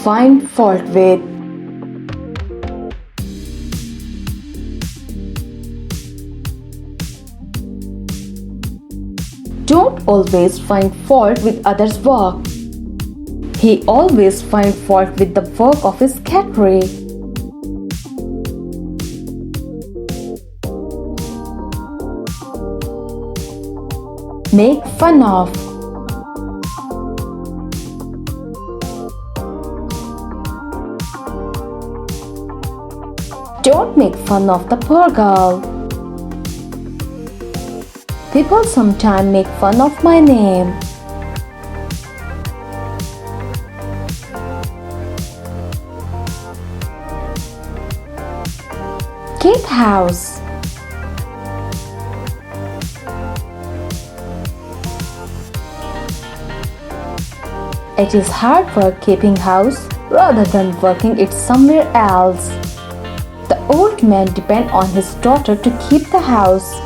find fault with. Don't always find fault with others' work. He always finds fault with the work of his secretary. Make fun of. Don't make fun of the poor girl. People sometimes make fun of my name. Keep house. It is hard work keeping house rather than working it somewhere else. The old man depends on his daughter to keep the house.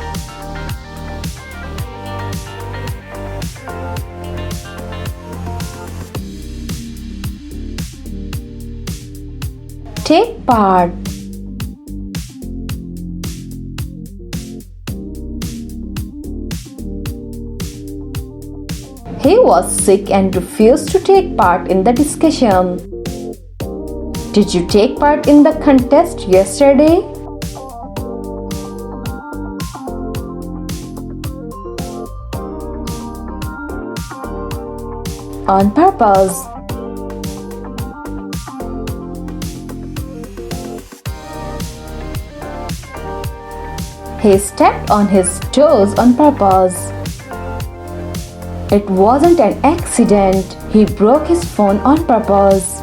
Take part. He was sick and refused to take part in the discussion. Did you take part in the contest yesterday? On purpose. He stepped on his toes on purpose. It wasn't an accident. He broke his phone on purpose.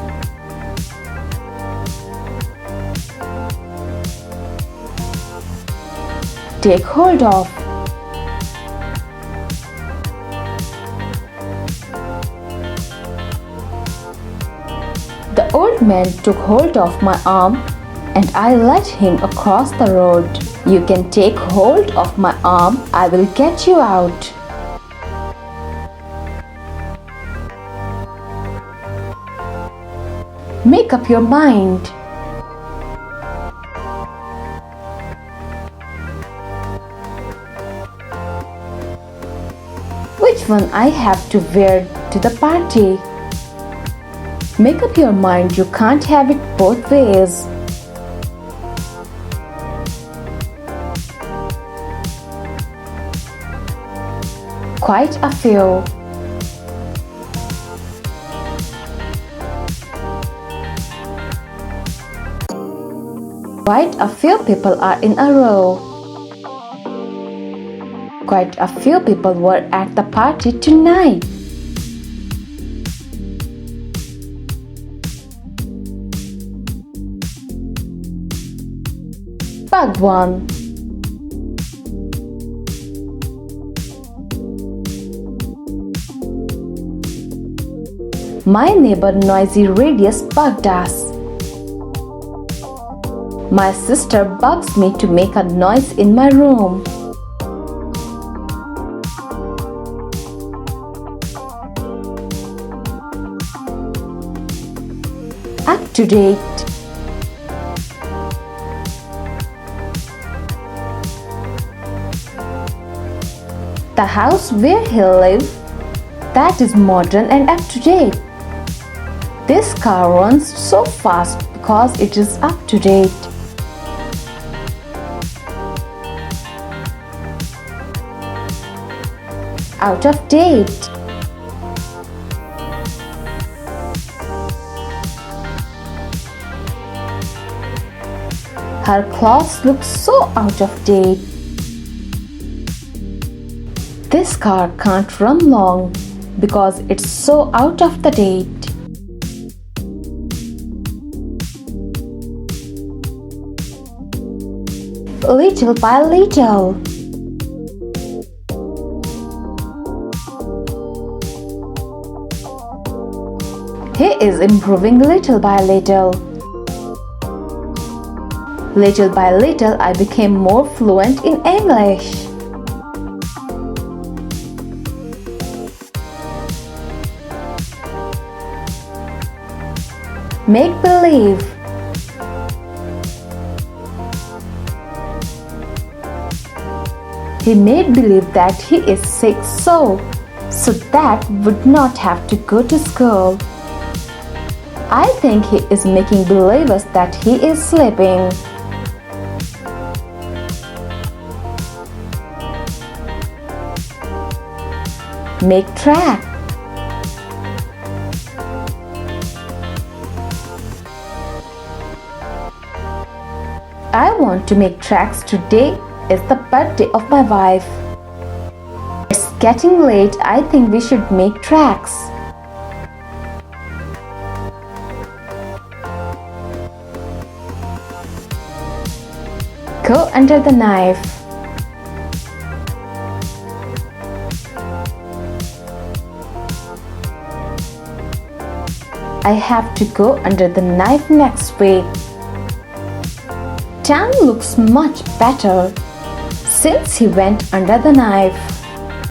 Take hold of. The old man took hold of my arm and I led him across the road. You can take hold of my arm. I will get you out. Make up your mind. Which one I have to wear to the party? Make up your mind. You can't have it both ways. Quite a few. Quite a few people are in a row. Quite a few people were at the party tonight. Bug one. My neighbor noisy radius bugged us. My sister bugs me to make a noise in my room. Up to date. The house where he lives, that is modern and up to date. This car runs so fast because it is up to date. Out of date. Her clothes look so out of date. This car can't run long because it's so out of the date. Little by little. He is improving little by little. Little by little, I became more fluent in English. Make believe. He made believe that he is sick so that would not have to go to school. I think he is making believe us that he is sleeping. Make track. I want to make tracks. Today is the birthday of my wife. It's getting late. I think we should make tracks. Go under the knife. I have to go under the knife next week. Town looks much better since he went under the knife.